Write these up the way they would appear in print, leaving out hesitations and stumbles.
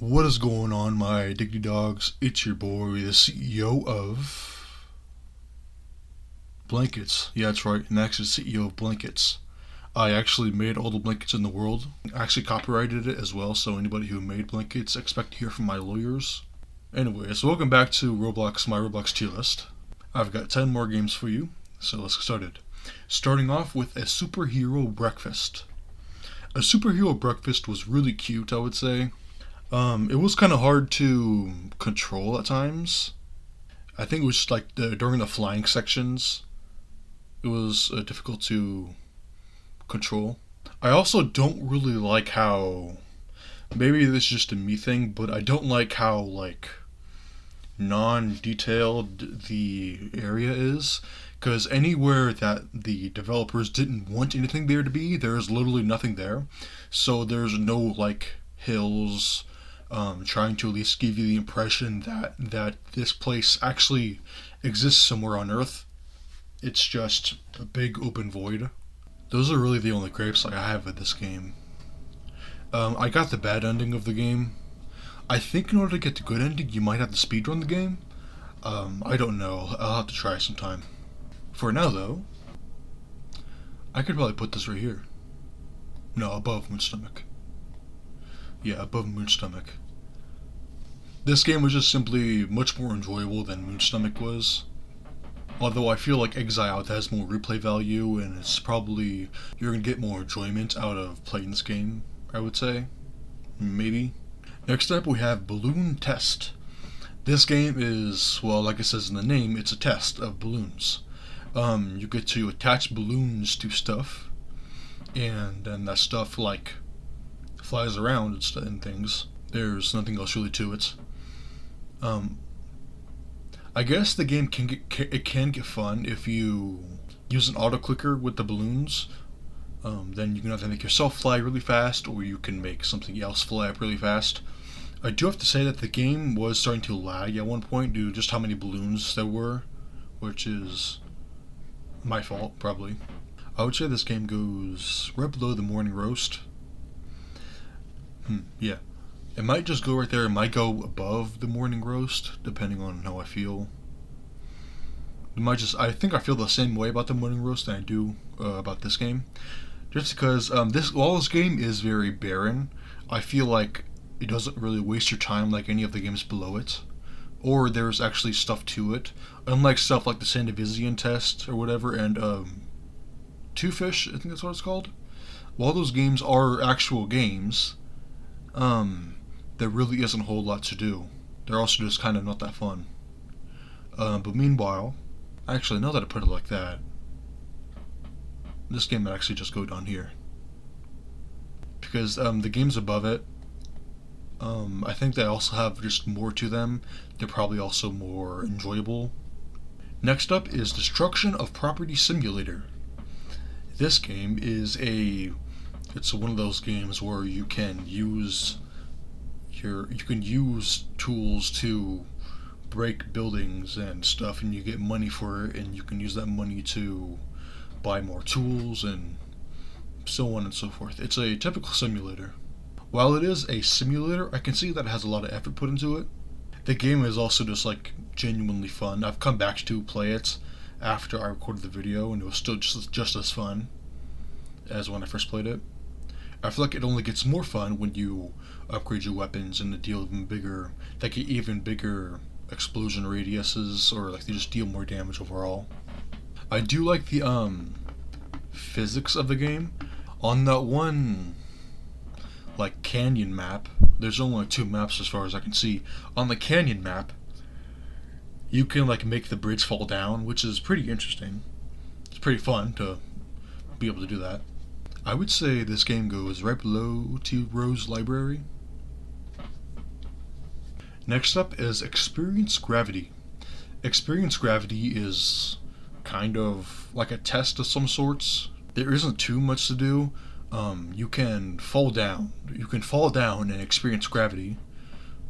What is going on, my diggity dogs? It's your boy, the CEO of Blankets. Yeah, that's right, and actually the CEO of Blankets. I actually made all the blankets in the world. I actually copyrighted it as well, so anybody who made blankets, expect to hear from my lawyers. Anyway, so welcome back to Roblox, my Roblox tier list. I've got 10 more games for you, so let's get started. Starting off with a superhero breakfast. A superhero breakfast was really cute, I would say. It was kind of hard to control at times. I think it was just like during the flying sections, it was difficult to control. I also don't really like how, maybe this is just a me thing, but I don't like how non-detailed the area is. Because anywhere that the developers didn't want anything there to be, there's literally nothing there. So there's no hills, trying to at least give you the impression that this place actually exists somewhere on Earth. It's just a big open void. Those are really the only gripes I have with this game. I got the bad ending of the game. I think in order to get the good ending, you might have to speedrun the game. I don't know. I'll have to try sometime. For now, though, I could probably put this right here. No, above Moonstomach. Yeah, above Moonstomach. This game was just simply much more enjoyable than Moonstomach was. Although I feel like Exiled has more replay value, and it's probably, you're going to get more enjoyment out of playing this game, I would say. Maybe. Next up we have Balloon Test. This game is, well, like it says in the name, it's a test of balloons. You get to attach balloons to stuff, and then that stuff flies around and things. There's nothing else really to it. I guess the game can get fun if you use an auto clicker with the balloons. Then you can either make yourself fly really fast, or you can make something else fly up really fast. I do have to say that the game was starting to lag at one point due to just how many balloons there were, which is my fault, probably. I would say this game goes right below the morning roast. Yeah. It might just go right there. It might go above the morning roast, depending on how I feel. I think I feel the same way about the morning roast than I do about this game. Just because while this game is very barren, I feel like it doesn't really waste your time like any of the games below it. Or there's actually stuff to it. Unlike stuff like the Sandivision test or whatever, and Two Fish, I think that's what it's called. While those games are actual games, there really isn't a whole lot to do. They're also just kind of not that fun. But meanwhile, actually, now that I put it like that, this game might actually just go down here. Because the games above it, I think they also have just more to them. They're probably also more enjoyable. Next up is Destruction of Property Simulator. This game is it's one of those games where you can use tools to break buildings and stuff, and you get money for it, and you can use that money to buy more tools and so on and so forth. It's a typical simulator. While it is a simulator, I can see that it has a lot of effort put into it. The game is also just genuinely fun. I've come back to play it after I recorded the video, and it was still just as fun as when I first played it. I feel like it only gets more fun when you upgrade your weapons and deal even bigger, get even bigger explosion radiuses, or they just deal more damage overall. I do like the physics of the game. On that one canyon map, there's only 2 maps as far as I can see. On the canyon map, you can make the bridge fall down, which is pretty interesting. It's pretty fun to be able to do that. I would say this game goes right below T. Rose Library. Next up is Experience Gravity. Experience Gravity is kind of like a test of some sorts. There isn't too much to do. You can fall down. You can fall down and experience gravity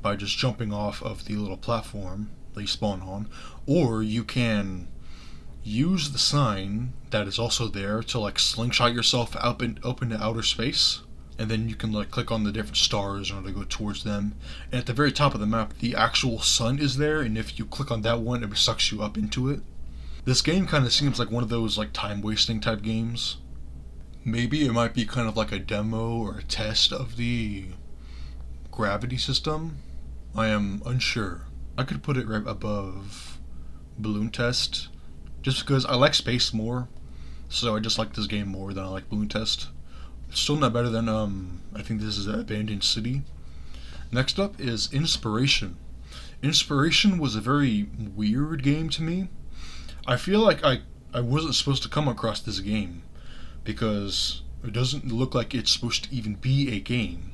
by just jumping off of the little platform that you spawn on, or you can use the sign that is also there to slingshot yourself up into outer space, and then you can like click on the different stars in order to go towards them. And at the very top of the map, the actual sun is there, and if you click on that one, it sucks you up into it. This game kind of seems like one of those like time wasting type games. Maybe it might be kind of like a demo or a test of the gravity system. I am unsure. I could put it right above Balloon Test, just because I like space more, so I just like this game more than I like Balloon Test. It's still not better than, I think this is Abandoned City. Next up is Inspiration. Inspiration was a very weird game to me. I feel like I wasn't supposed to come across this game, because it doesn't look like it's supposed to even be a game.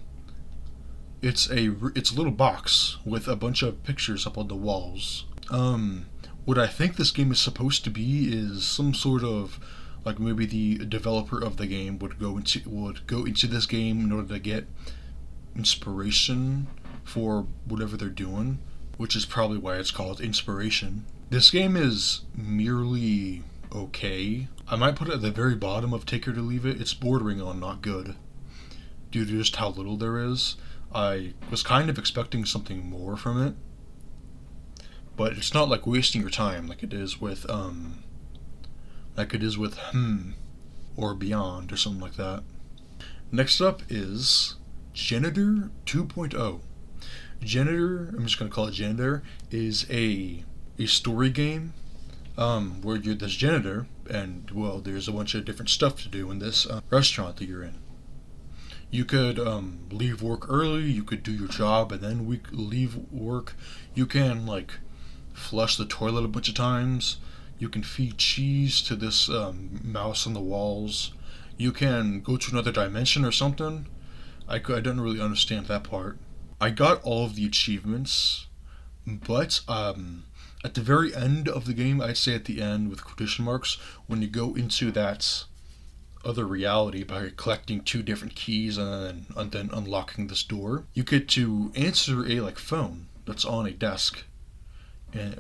It's a little box with a bunch of pictures up on the walls. What I think this game is supposed to be is some sort of, like, maybe the developer of the game would go into this game in order to get inspiration for whatever they're doing, which is probably why it's called Inspiration. This game is merely okay. I might put it at the very bottom of Take It or Leave It. It's bordering on not good, due to just how little there is. I was kind of expecting something more from it, but it's not like wasting your time like it is with or Beyond or something like that. Next up is Janitor 2.0. Janitor, I'm just gonna call it Janitor, is a story game where you're this janitor, and well, there's a bunch of different stuff to do in this restaurant that you're in. You could leave work early, you could do your job and then leave work. You can like flush the toilet a bunch of times. You can feed cheese to this mouse on the walls. You can go to another dimension or something. I don't really understand that part. I got all of the achievements, but at the very end of the game, I'd say at the end with quotation marks, when you go into that other reality by collecting 2 different keys and then unlocking this door, you get to answer a like phone that's on a desk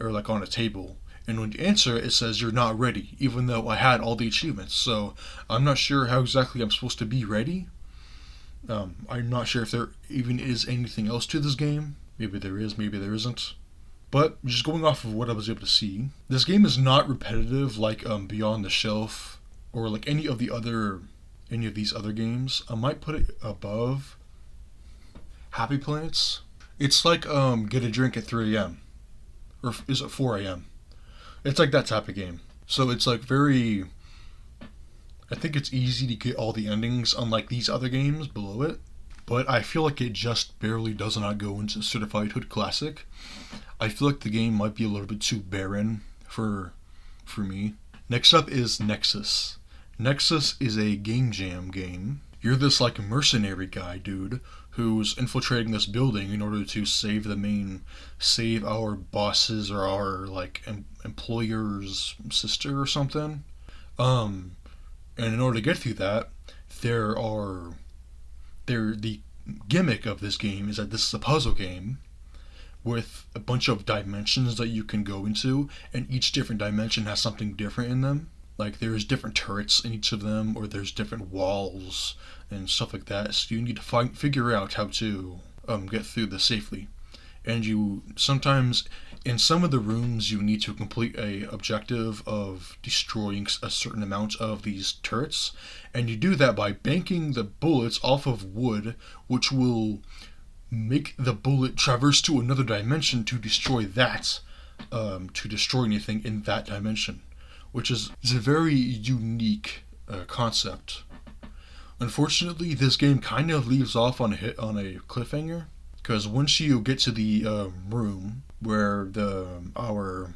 or like on a table. And when you answer it, it says you're not ready, even though I had all the achievements. So I'm not sure how exactly I'm supposed to be ready. I'm not sure if there even is anything else to this game. Maybe there is, maybe there isn't. But just going off of what I was able to see, this game is not repetitive like Beyond the Shelf or like any of these other games. I might put it above Happy Planets. It's like get a drink at 3 a.m. Or is it 4 a.m.? It's like that type of game. So it's like very, I think it's easy to get all the endings unlike these other games below it. But I feel like it just barely does not go into Certified Hood Classic. I feel like the game might be a little bit too barren for me. Next up is Nexus. Nexus is a game jam game. You're this like mercenary guy, dude, who's infiltrating this building in order to save our bosses or our like employer's sister or something. And in order to get through that, the gimmick of this game is that this is a puzzle game with a bunch of dimensions that you can go into, and each different dimension has something different in them. Like there's different turrets in each of them, or there's different walls and stuff like that. So you need to figure out how to get through this safely. And you sometimes, in some of the rooms, you need to complete a objective of destroying a certain amount of these turrets, and you do that by banking the bullets off of wood, which will make the bullet traverse to another dimension to destroy that, to destroy anything in that dimension, which is a very unique concept. Unfortunately, this game kind of leaves off on a cliffhanger, because once you get to the room where our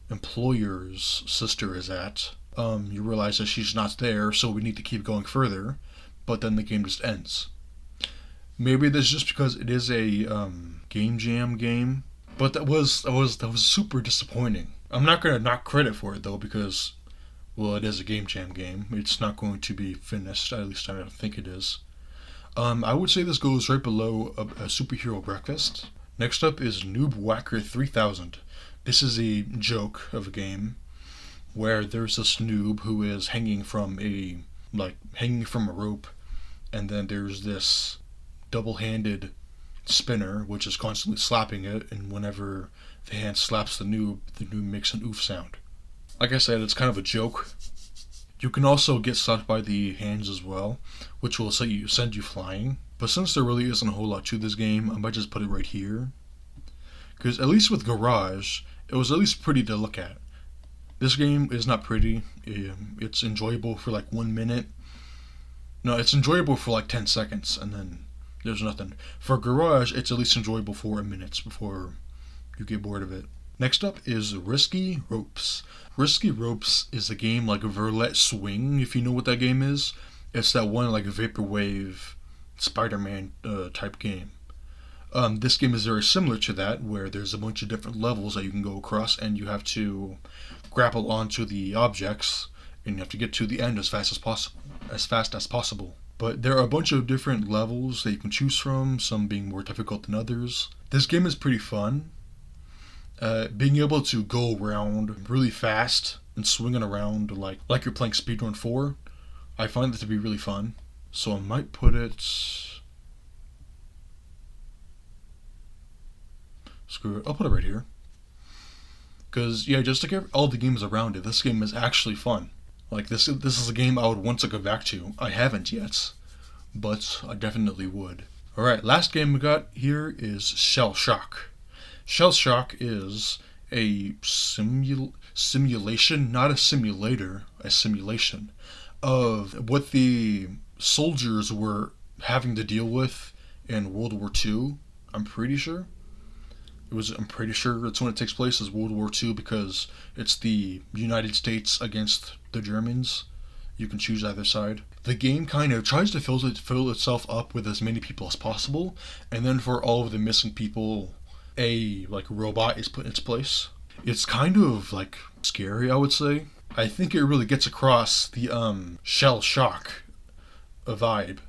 employer's sister is at, you realize that she's not there, so we need to keep going further. But then the game just ends. Maybe that's just because it is a game jam game, but that was super disappointing. I'm not gonna knock credit for it though, because well, it is a game jam game. It's not going to be finished. At least I don't think it is. I would say this goes right below a Superhero Breakfast. Next up is Noob Whacker 3000. This is a joke of a game where there's this noob who is hanging from a rope and then there's this double-handed spinner, which is constantly slapping it, and whenever the hand slaps the noob makes an oof sound. Like I said, it's kind of a joke. You can also get slapped by the hands as well, which will send you flying. But since there really isn't a whole lot to this game, I might just put it right here. Because at least with Garage, it was at least pretty to look at. This game is not pretty. It's enjoyable for like 1 minute. No, it's enjoyable for like 10 seconds, and then there's nothing. For Garage, it's at least enjoyable for a minute before you get bored of it. Next up is Risky Ropes. Risky Ropes is a game like Verlet Swing, if you know what that game is. It's that one like Vaporwave Spider-Man type game. This game is very similar to that, where there's a bunch of different levels that you can go across, and you have to grapple onto the objects, and you have to get to the end as fast as possible. But there are a bunch of different levels that you can choose from, some being more difficult than others. This game is pretty fun. Being able to go around really fast and swinging around like you're playing Speedrun 4, I find that to be really fun. So I might put it... Screw it, I'll put it right here. Because, yeah, just like all the games around it, this game is actually fun. Like, this is a game I would want to go back to. I haven't yet, but I definitely would. Alright, last game we got here is Shell Shock. Shell Shock is a simulation, not a simulator, a simulation, of what the soldiers were having to deal with in World War II, I'm pretty sure. I'm pretty sure it's when it takes place is World War II, because it's the United States against the Germans. You can choose either side. The game kind of tries to fill itself up with as many people as possible, and then for all of the missing people, a robot is put in its place. It's kind of like scary, I would say. I think it really gets across the shell shock vibe.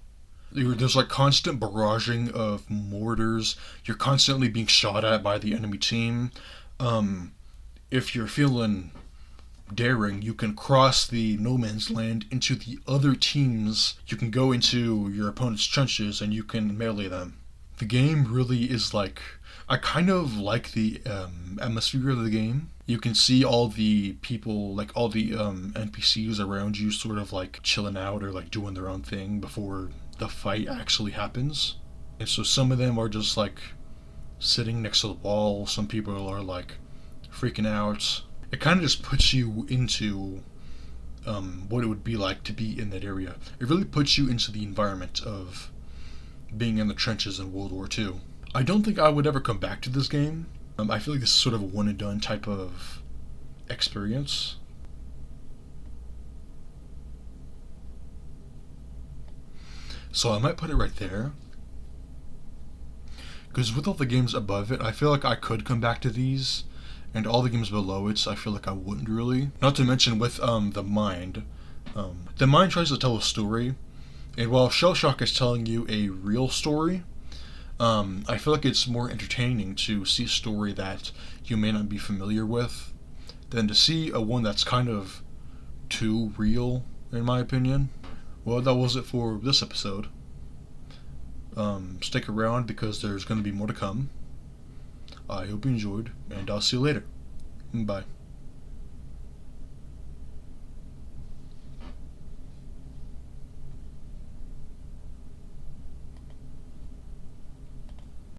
There's like constant barraging of mortars. You're constantly being shot at by the enemy team. If you're feeling daring, you can cross the no man's land into the other teams. You can go into your opponent's trenches and you can melee them. The game really is like... I kind of like the atmosphere of the game. You can see all the people, like all the NPCs around you sort of like chilling out or like doing their own thing before the fight actually happens. And so some of them are just like sitting next to the wall. Some people are like freaking out. It kind of just puts you into what it would be like to be in that area. It really puts you into the environment of being in the trenches in World War II. I don't think I would ever come back to this game. I feel like this is sort of a one and done type of experience. So I might put it right there. Because with all the games above it, I feel like I could come back to these. And all the games below it, I feel like I wouldn't really. Not to mention with The Mind. The Mind tries to tell a story. And while Shell Shock is telling you a real story, I feel like it's more entertaining to see a story that you may not be familiar with than to see a one that's kind of too real, in my opinion. Well, that was it for this episode. Stick around because there's going to be more to come. I hope you enjoyed, and I'll see you later. Bye.